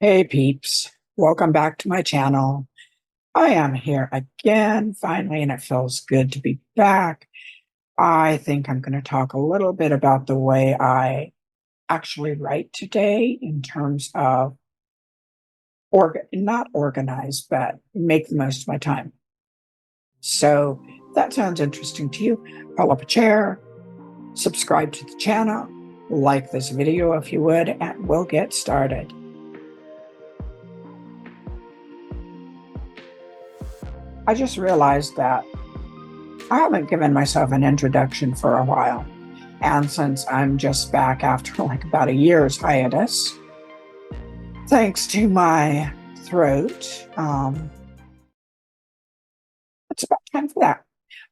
Hey peeps, welcome back to my channel. I am here again, finally, and it feels good to be back. I think I'm going to talk a little bit about the way I actually write today in terms of not organize, but make the most of my time. So if that sounds interesting to you, pull up a chair, subscribe to the channel, like this video if you would, and we'll get started. I just realized that I haven't given myself an introduction for a while. And since I'm just back after like about a year's hiatus, thanks to my throat, it's about time for that.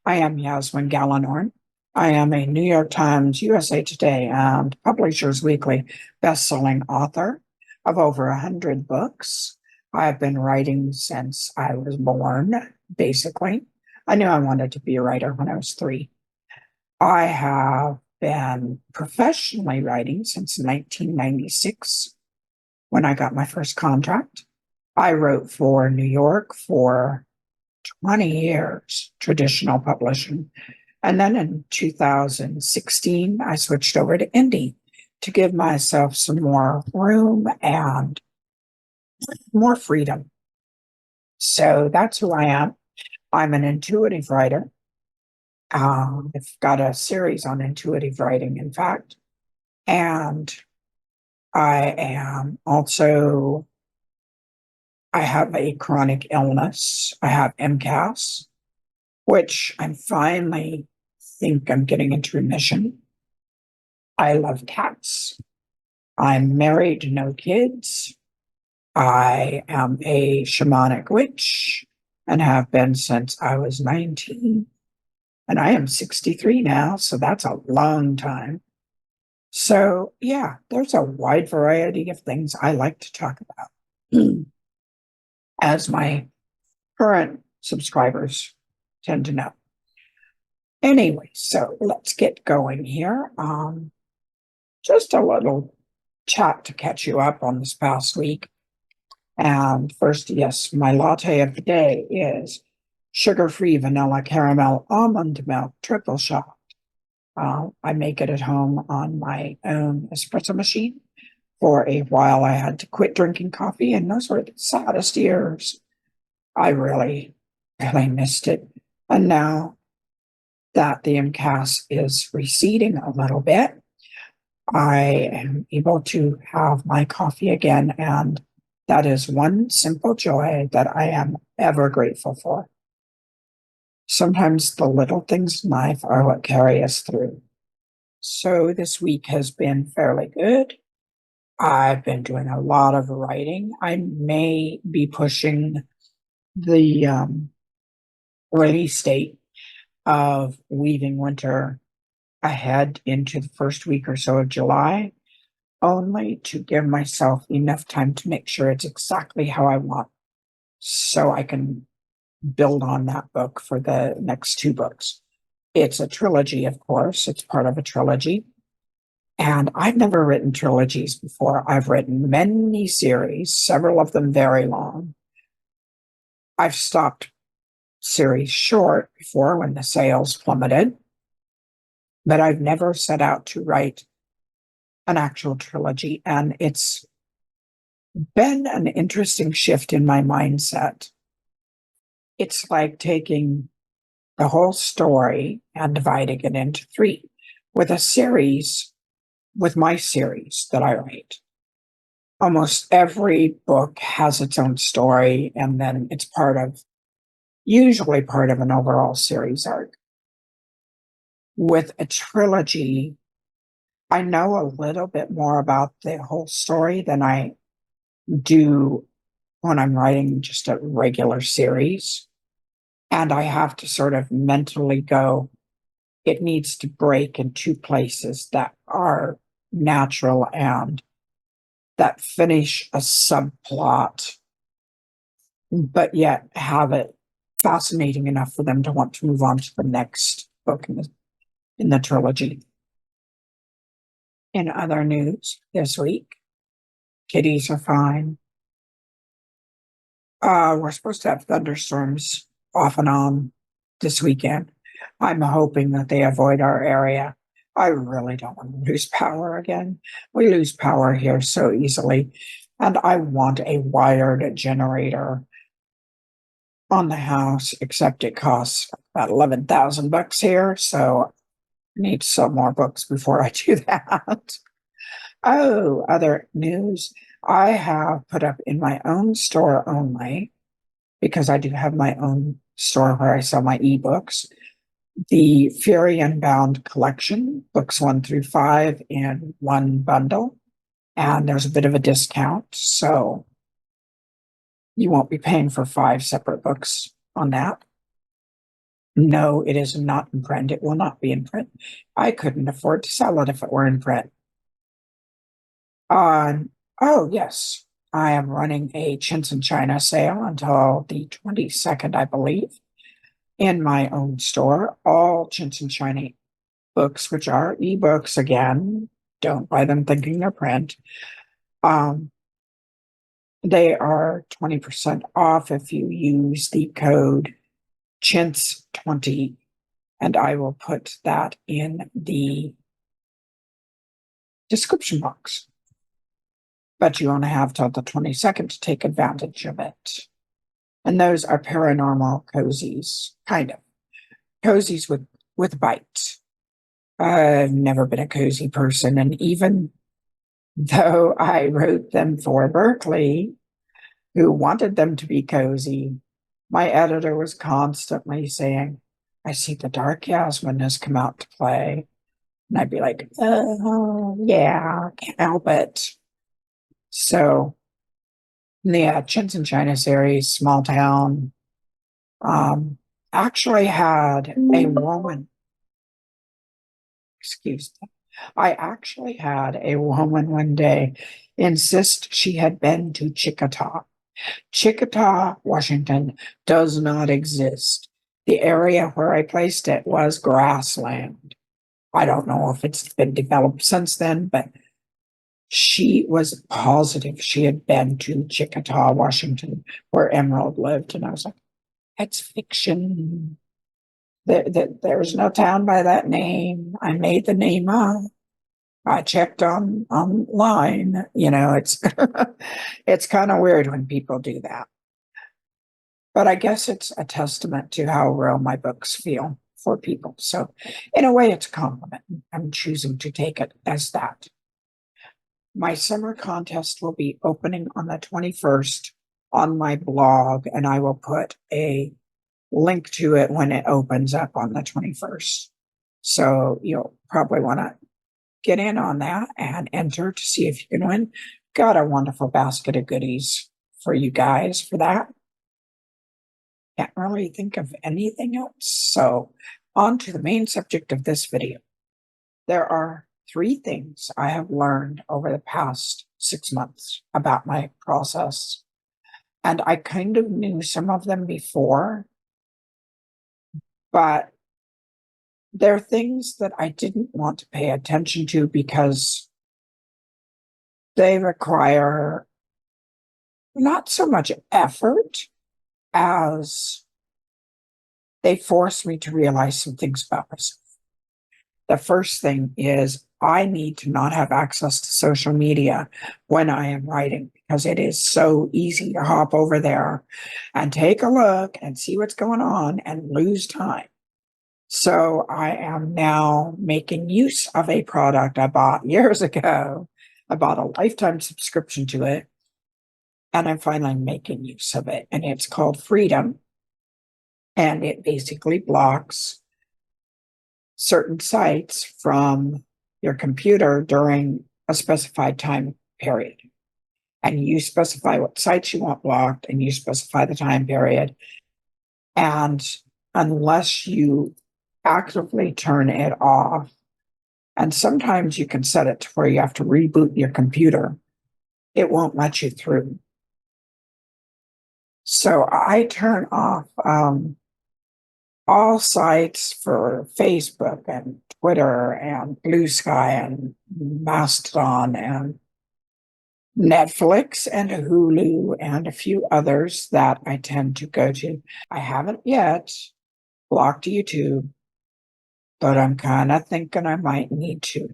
I am Yasmine Galenorn. I am a New York Times, USA Today, and Publishers Weekly bestselling author of over 100 books. I've been writing since I was born, basically. I knew I wanted to be a writer when I was 3. I have been professionally writing since 1996 when I got my first contract. I wrote for New York for 20 years, traditional publishing. And then in 2016, I switched over to indie to give myself some more room and more freedom. So that's who I am. I'm an intuitive writer. I've got a series on intuitive writing, in fact. And I am also, I have a chronic illness. I have MCAS, which I'm finally think I'm getting into remission. I love cats. I'm married, no kids. I am a shamanic witch and have been since I was 19. And I am 63 now, so that's a long time. So, yeah, there's a wide variety of things I like to talk about, as my current subscribers tend to know. Anyway, so let's get going here. Just a little chat to catch you up on this past week. And first, yes, my latte of the day is sugar-free vanilla caramel almond milk triple shot. I make it at home on my own espresso machine. For a while, I had to quit drinking coffee, and those were the saddest years. I really, really missed it. And now that the MCAS is receding a little bit, I am able to have my coffee again, and that is one simple joy that I am ever grateful for. Sometimes the little things in life are what carry us through. So this week has been fairly good. I've been doing a lot of writing. I may be pushing the release date of Weaving Winter ahead into the first week or so of July, only to give myself enough time to make sure it's exactly how I want, so I can build on that book for the next 2 books. It's a trilogy, of course. It's part of a trilogy. And I've never written trilogies before. I've written many series, several of them very long. I've stopped series short before when the sales plummeted, but I've never set out to write an actual trilogy. And it's been an interesting shift in my mindset. It's like taking the whole story and dividing it into 3. With a series, with my series that I write, almost every book has its own story, and then it's usually part of an overall series arc. With a trilogy, I know a little bit more about the whole story than I do when I'm writing just a regular series. And I have to sort of mentally go, it needs to break in 2 places that are natural and that finish a subplot, but yet have it fascinating enough for them to want to move on to the next book in the trilogy. In other news this week, kitties are fine. We're supposed to have thunderstorms off and on this weekend. I'm hoping that they avoid our area. I really don't want to lose power again. We lose power here so easily. And I want a wired generator on the house, except it costs about 11,000 bucks here. So I need some more books before I do that. Oh, other news. I have put up in my own store only, because I do have my own store where I sell my ebooks, the Fury Unbound collection, books 1 through 5 in one bundle. And there's a bit of a discount. So you won't be paying for 5 separate books on that. No, it is not in print. It will not be in print. I couldn't afford to sell it if it were in print. Oh, yes. I am running a Chintz and China sale until the 22nd, I believe, in my own store. All Chintz and China books, which are ebooks again, don't buy them thinking they're print. They are 20% off if you use the code Chintz20, and I will put that in the description box. But you only have till the 22nd to take advantage of it. And those are paranormal cozies, kind of. Cozies with bite. I've never been a cozy person, and even though I wrote them for Berkeley, who wanted them to be cozy, my editor was constantly saying, I see the dark Yasmine has come out to play. And I'd be like, oh, yeah, can't help it. So, the Chintz and China series, Small Town, actually had a woman, excuse me, I actually had a woman one day insist she had been to Chickasaw. Chickasaw, Washington does not exist. The area where I placed it was grassland. I don't know if it's been developed since then, but she was positive she had been to Chickasaw, Washington, where Emerald lived. And I was like, that's fiction. There's no town by that name. I made the name up. I checked online. It's it's kind of weird when people do that. But I guess it's a testament to how real my books feel for people. So in a way, it's a compliment. I'm choosing to take it as that. My summer contest will be opening on the 21st on my blog, and I will put a link to it when it opens up on the 21st. So you'll probably want to get in on that and enter to see if you can win. Got a wonderful basket of goodies for you guys for that. Can't really think of anything else. So on to the main subject of this video. There are 3 things I have learned over the past 6 months about my process. And I kind of knew some of them before, but they're things that I didn't want to pay attention to because they require not so much effort as they force me to realize some things about myself. The first thing is I need to not have access to social media when I am writing, because it is so easy to hop over there and take a look and see what's going on and lose time. So I am now making use of a product I bought years ago. I bought a lifetime subscription to it, and I'm finally making use of it. And it's called Freedom. And it basically blocks certain sites from your computer during a specified time period. And you specify what sites you want blocked, and you specify the time period. And unless you actively turn it off, and sometimes you can set it to where you have to reboot your computer, it won't let you through. So I turn off all sites for Facebook and Twitter and Blue Sky and Mastodon and Netflix and Hulu and a few others that I tend to go to. I haven't yet blocked YouTube, but I'm kind of thinking I might need to.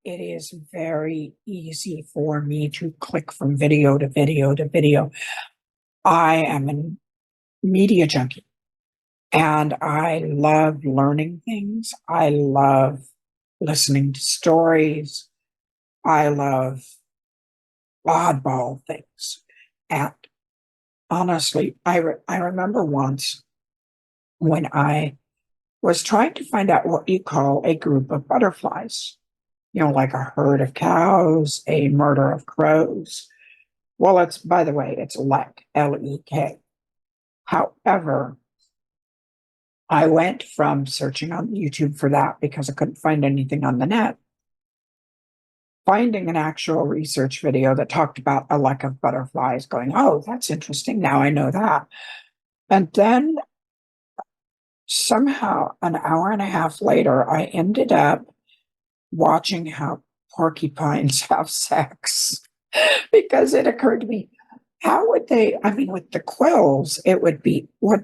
It is very easy for me to click from video to video to video. I am a media junkie and I love learning things. I love listening to stories. I love oddball things. And honestly, I remember once when I was trying to find out what you call a group of butterflies, like a herd of cows, a murder of crows. Well, by the way, it's lek, Lek. However, I went from searching on YouTube for that because I couldn't find anything on the net, finding an actual research video that talked about a lek of butterflies, going, oh, that's interesting. Now I know that. And then somehow an hour and a half later, I ended up watching how porcupines have sex because it occurred to me, how would they? I mean, with the quills, it would be what?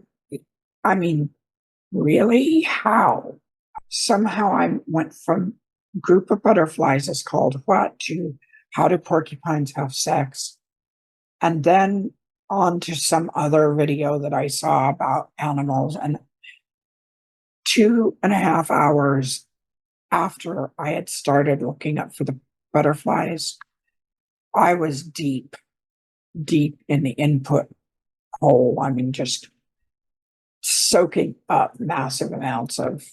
I mean, really? How? Somehow I went from group of butterflies is called what to how do porcupines have sex? And then on to some other video that I saw about animals. And 2.5 hours after I had started looking up for the butterflies, I was deep, deep in the input hole. I mean, just soaking up massive amounts of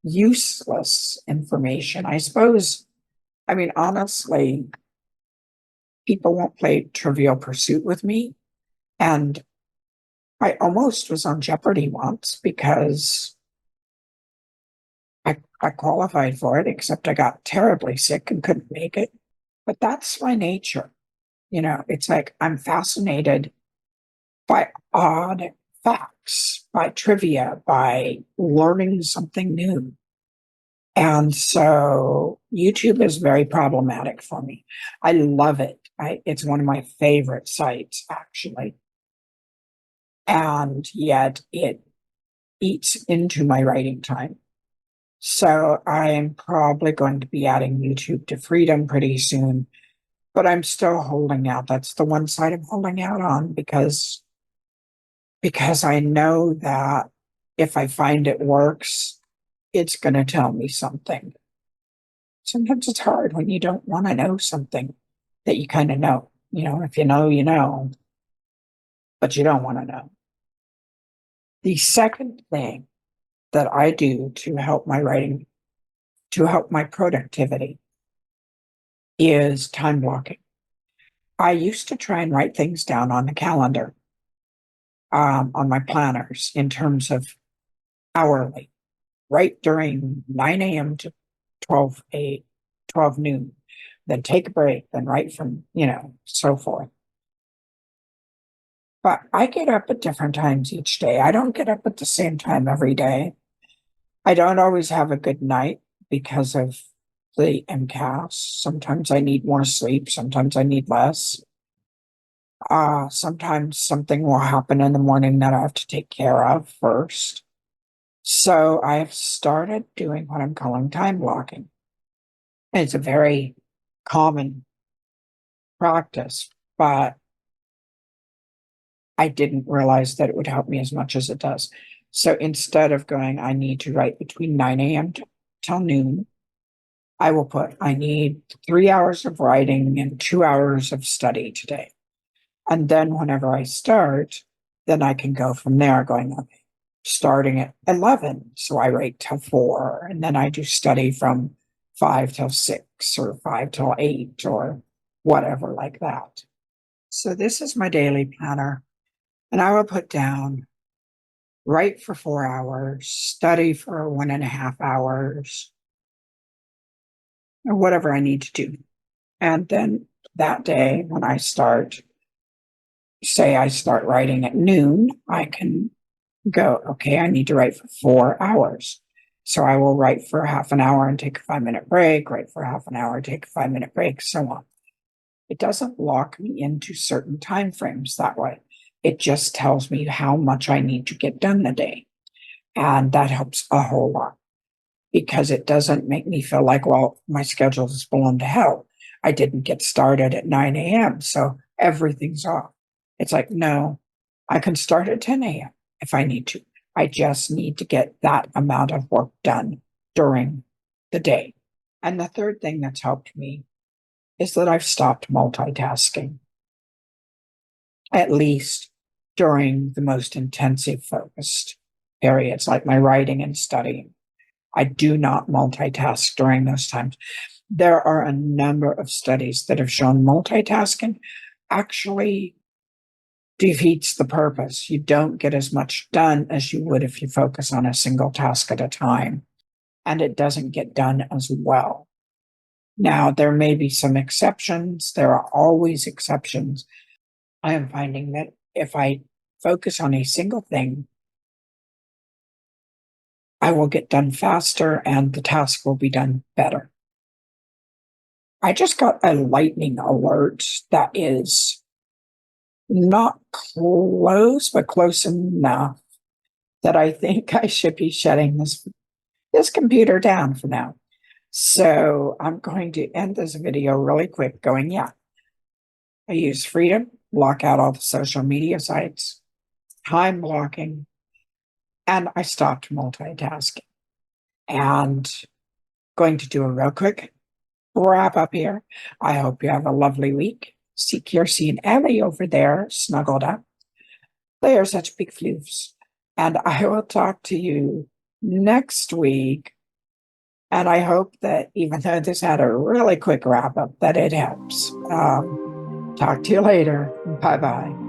useless information. I suppose, I mean, honestly, people won't play Trivial Pursuit with me. And I almost was on Jeopardy once because I qualified for it, except I got terribly sick and couldn't make it. But that's my nature. It's like I'm fascinated by odd facts, by trivia, by learning something new. And so YouTube is very problematic for me. I love it. It's one of my favorite sites, actually. And yet it eats into my writing time. So I am probably going to be adding YouTube to Freedom pretty soon, but I'm still holding out. That's the one side I'm holding out on because I know that if I find it works, it's going to tell me something. Sometimes it's hard when you don't want to know something that you kind of know. If you know, but you don't want to know. The second thing that I do to help my writing, to help my productivity, is time blocking. I used to try and write things down on the calendar, on my planners in terms of hourly, right during 9 a.m. to 12 noon, then take a break, then write from, so forth. But I get up at different times each day. I don't get up at the same time every day. I don't always have a good night because of the MCAS. Sometimes I need more sleep. Sometimes I need less. Sometimes something will happen in the morning that I have to take care of first. So I've started doing what I'm calling time blocking. It's a very common practice, but I didn't realize that it would help me as much as it does. So instead of going, I need to write between 9 a.m. till noon, I will put, I need 3 hours of writing and 2 hours of study today. And then whenever I start, then I can go from there going, okay, starting at 11. So I write till 4, and then I do study from 5 till 6 or 5 till 8 or whatever like that. So this is my daily planner. And I will put down write for 4 hours, study for 1.5 hours, or whatever I need to do. And then that day, when I start, say I start writing at noon, I can go, okay, I need to write for 4 hours. So I will write for half an hour and take a 5-minute break, write for half an hour, take a 5-minute break, so on. It doesn't lock me into certain time frames that way. It just tells me how much I need to get done a day. And that helps a whole lot because it doesn't make me feel like, well, my schedule is blown to hell. I didn't get started at 9 a.m., so everything's off. It's like, no, I can start at 10 a.m. if I need to. I just need to get that amount of work done during the day. And the third thing that's helped me is that I've stopped multitasking, at least during the most intensive focused periods, like my writing and studying. I do not multitask during those times. There are a number of studies that have shown multitasking actually defeats the purpose. You don't get as much done as you would if you focus on a single task at a time, and it doesn't get done as well. Now, there may be some exceptions. There are always exceptions. I am finding that if I focus on a single thing, I will get done faster and the task will be done better. I just got a lightning alert that is not close, but close enough that I think I should be shutting this computer down for now. So I'm going to end this video really quick going, yeah, I use freedom, block out all the social media sites, time blocking, and I stopped multitasking. And going to do a real quick wrap up here. I hope you have a lovely week. See Kiersey and Ellie over there snuggled up. They are such big floofs. And I will talk to you next week. And I hope that even though this had a really quick wrap up, that it helps. Talk to you later. Bye-bye.